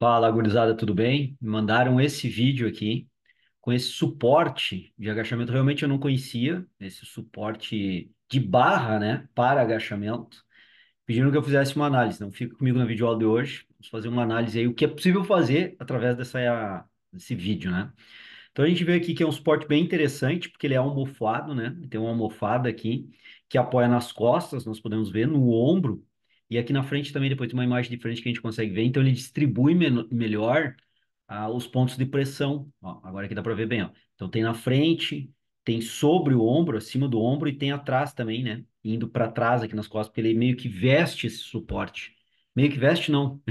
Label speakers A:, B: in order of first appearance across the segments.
A: Fala, gurizada, tudo bem? Me mandaram esse vídeo aqui com esse suporte de agachamento. Realmente eu não conhecia esse suporte de barra, né, para agachamento. Pediram que eu fizesse uma análise. Não fica comigo na videoaula de hoje. Vamos fazer uma análise aí, o que é possível fazer através desse vídeo, né? Então a gente vê aqui que é um suporte bem interessante, porque ele é almofado, né? Tem uma almofada aqui que apoia nas costas, nós podemos ver, no ombro, e aqui na frente também, depois tem uma imagem de frente que a gente consegue ver. Então ele distribui melhor os pontos de pressão. Ó, agora aqui dá para ver bem, ó. Então tem na frente, tem sobre o ombro, acima do ombro, e tem atrás também, né? Indo para trás aqui nas costas, porque ele meio que veste esse suporte. Meio que veste, não.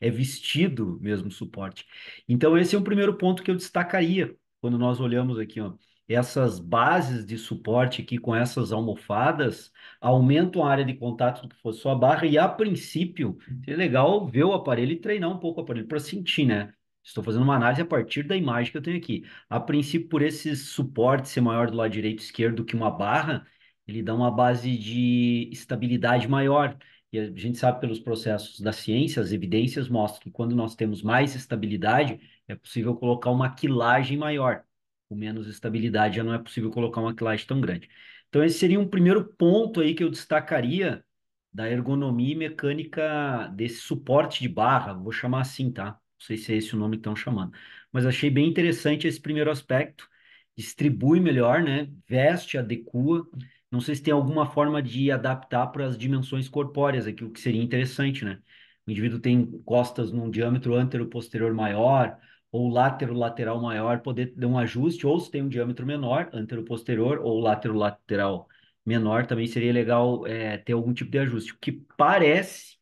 A: É vestido mesmo o suporte. Então, esse é um primeiro ponto que eu destacaria quando nós olhamos aqui, ó. Essas bases de suporte aqui com essas almofadas aumentam a área de contato do que fosse sua barra e, a princípio, seria legal ver o aparelho e treinar um pouco o aparelho para sentir, né? Estou fazendo uma análise a partir da imagem que eu tenho aqui. A princípio, por esse suporte ser maior do lado direito e esquerdo que uma barra, ele dá uma base de estabilidade maior. E a gente sabe pelos processos da ciência, as evidências mostram que quando nós temos mais estabilidade, é possível colocar uma quilagem maior. Com menos estabilidade, já não é possível colocar uma quilagem tão grande. Então, esse seria um primeiro ponto aí que eu destacaria da ergonomia e mecânica desse suporte de barra, vou chamar assim, tá? Não sei se é esse o nome que estão chamando. Mas achei bem interessante esse primeiro aspecto. Distribui melhor, né? Veste, adequa. Não sei se tem alguma forma de adaptar para as dimensões corpóreas aqui, o que seria interessante, né? O indivíduo tem costas num diâmetro antero-posterior maior, ou látero-lateral maior, poder dar um ajuste, ou se tem um diâmetro menor, antero-posterior, ou látero-lateral menor, também seria legal ter algum tipo de ajuste. O que parece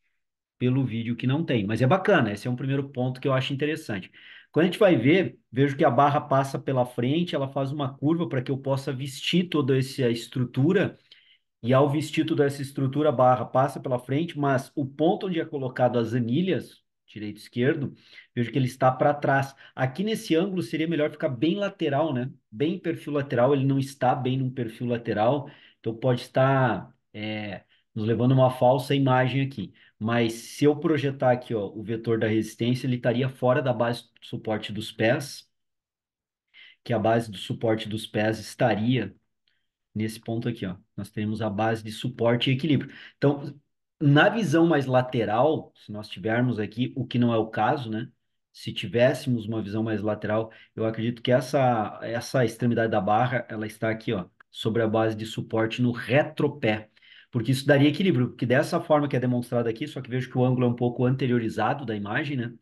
A: pelo vídeo que não tem, mas é bacana, esse é um primeiro ponto que eu acho interessante. Quando a gente vai ver, vejo que a barra passa pela frente, ela faz uma curva para que eu possa vestir toda essa estrutura e ao vestir toda essa estrutura, a barra passa pela frente, mas o ponto onde é colocado as anilhas, direito e esquerdo, vejo que ele está para trás. Aqui nesse ângulo seria melhor ficar bem lateral, né? Bem perfil lateral, ele não está bem num perfil lateral, então pode estar nos levando a uma falsa imagem aqui. Mas se eu projetar aqui, ó, o vetor da resistência, ele estaria fora da base do suporte dos pés, que a base do suporte dos pés estaria nesse ponto aqui, ó. Nós temos a base de suporte e equilíbrio. Então, na visão mais lateral, se nós tivermos aqui, o que não é o caso, né? Se tivéssemos uma visão mais lateral, eu acredito que essa extremidade da barra, ela está aqui, ó, sobre a base de suporte no retropé. Porque isso daria equilíbrio, porque dessa forma que é demonstrado aqui, só que vejo que o ângulo é um pouco anteriorizado da imagem, né?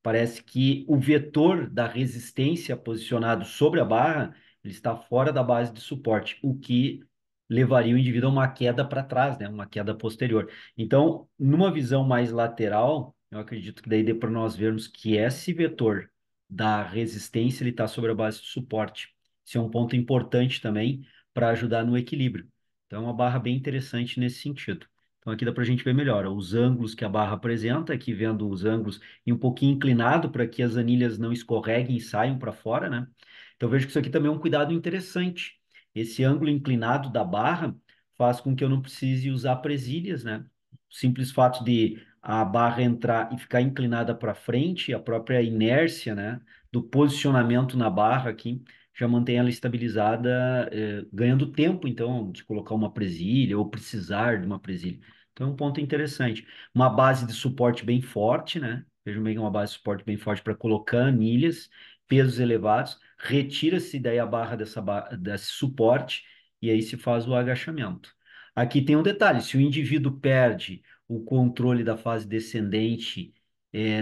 A: Parece que o vetor da resistência posicionado sobre a barra, ele está fora da base de suporte, o que levaria o indivíduo a uma queda para trás, né? Uma queda posterior. Então, numa visão mais lateral, eu acredito que daí dê para nós vermos que esse vetor da resistência ele está sobre a base de suporte. Isso é um ponto importante também para ajudar no equilíbrio. Então, é uma barra bem interessante nesse sentido. Então, aqui dá para a gente ver melhor ó, os ângulos que a barra apresenta, aqui vendo os ângulos e um pouquinho inclinado para que as anilhas não escorreguem e saiam para fora, né? Então vejo que isso aqui também é um cuidado interessante. Esse ângulo inclinado da barra faz com que eu não precise usar presilhas, né? O simples fato de a barra entrar e ficar inclinada para frente, a própria inércia, né, do posicionamento na barra aqui já mantém ela estabilizada, ganhando tempo, então, de colocar uma presilha ou precisar de uma presilha. Então, é um ponto interessante. Uma base de suporte bem forte, né? Vejam bem, uma base de suporte bem forte para colocar anilhas, pesos elevados, retira-se daí a barra desse suporte e aí se faz o agachamento. Aqui tem um detalhe: se o indivíduo perde o controle da fase descendente,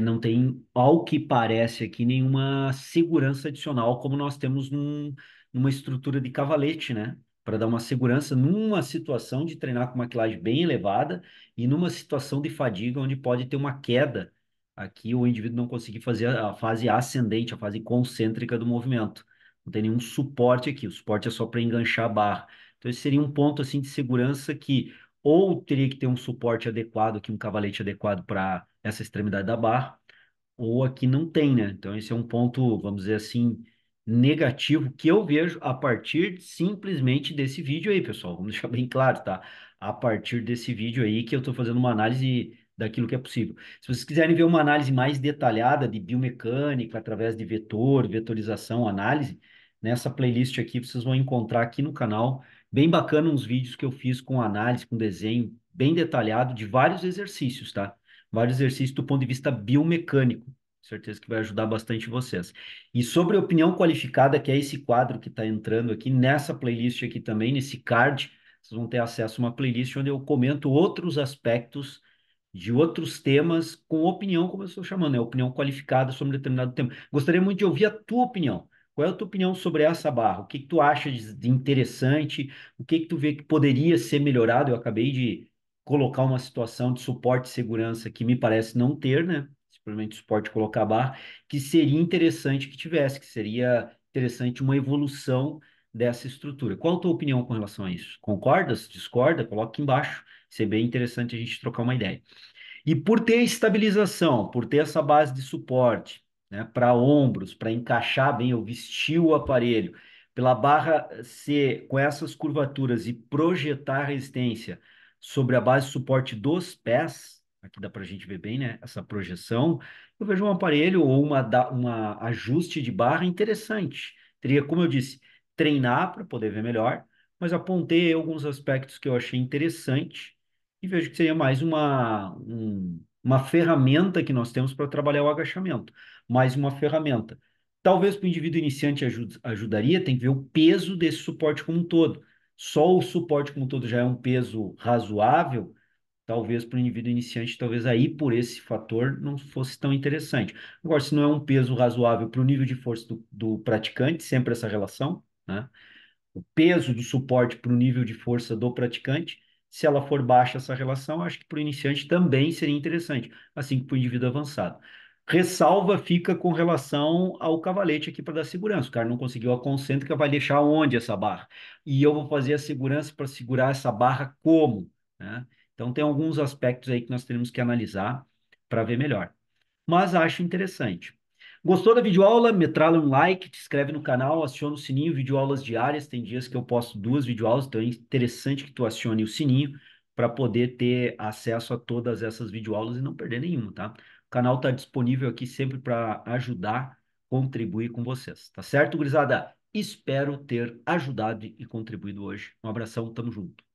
A: não tem, ao que parece aqui, nenhuma segurança adicional, como nós temos numa estrutura de cavalete, né? Para dar uma segurança numa situação de treinar com uma quilagem bem elevada e numa situação de fadiga onde pode ter uma queda aqui, o indivíduo não conseguir fazer a fase ascendente, a fase concêntrica do movimento. Não tem nenhum suporte aqui, o suporte é só para enganchar a barra. Então, esse seria um ponto assim de segurança que ou teria que ter um suporte adequado, aqui um cavalete adequado para essa extremidade da barra, ou aqui não tem, né? Então, esse é um ponto, vamos dizer assim, negativo que eu vejo a partir simplesmente desse vídeo aí, pessoal. Vamos deixar bem claro, tá? A partir desse vídeo aí que eu estou fazendo uma análise daquilo que é possível. Se vocês quiserem ver uma análise mais detalhada de biomecânica, através de vetor, vetorização, análise, nessa playlist aqui vocês vão encontrar aqui no canal, bem bacana, uns vídeos que eu fiz com análise, com desenho bem detalhado de vários exercícios, tá? Vários exercícios do ponto de vista biomecânico. Certeza que vai ajudar bastante vocês. E sobre opinião qualificada, que é esse quadro que está entrando aqui, nessa playlist aqui também, nesse card, vocês vão ter acesso a uma playlist onde eu comento outros aspectos de outros temas com opinião, como eu estou chamando, né? Opinião qualificada sobre determinado tema. Gostaria muito de ouvir a tua opinião. Qual é a tua opinião sobre essa barra? O que que tu acha de interessante? O que que tu vê que poderia ser melhorado? Eu acabei de colocar uma situação de suporte e segurança que me parece não ter, né? Simplesmente suporte e colocar a barra, que seria interessante que tivesse, que seria interessante uma evolução dessa estrutura. Qual a tua opinião com relação a isso? Concordas? Discorda? Coloca aqui embaixo. Seria bem interessante a gente trocar uma ideia. E por ter estabilização, por ter essa base de suporte, né, para ombros, para encaixar bem, eu vestir o aparelho, pela barra ser com essas curvaturas e projetar a resistência sobre a base de suporte dos pés, aqui dá para a gente ver bem, né, essa projeção, eu vejo um aparelho ou uma ajuste de barra interessante. Teria, como eu disse, treinar para poder ver melhor, mas apontei alguns aspectos que eu achei interessante e vejo que seria mais uma ferramenta que nós temos para trabalhar o agachamento, mais uma ferramenta. Talvez para o indivíduo iniciante ajudaria, tem que ver o peso desse suporte como um todo. Só o suporte como um todo já é um peso razoável, talvez para o indivíduo iniciante, talvez aí por esse fator não fosse tão interessante. Agora, se não é um peso razoável para o nível de força do praticante, sempre essa relação, né? O peso do suporte para o nível de força do praticante. Se ela for baixa essa relação, acho que para o iniciante também seria interessante, assim que para o indivíduo avançado. Ressalva fica com relação ao cavalete aqui para dar segurança. O cara não conseguiu a concêntrica, vai deixar onde essa barra? E eu vou fazer a segurança para segurar essa barra como? Né? Então, tem alguns aspectos aí que nós temos que analisar para ver melhor, mas acho interessante. Gostou da videoaula? Metralha um like, te inscreve no canal, aciona o sininho, videoaulas diárias. Tem dias que eu posto duas videoaulas, então é interessante que tu acione o sininho para poder ter acesso a todas essas videoaulas e não perder nenhuma, tá? O canal está disponível aqui sempre para ajudar, contribuir com vocês, tá certo, gurizada? Espero ter ajudado e contribuído hoje. Um abração, tamo junto.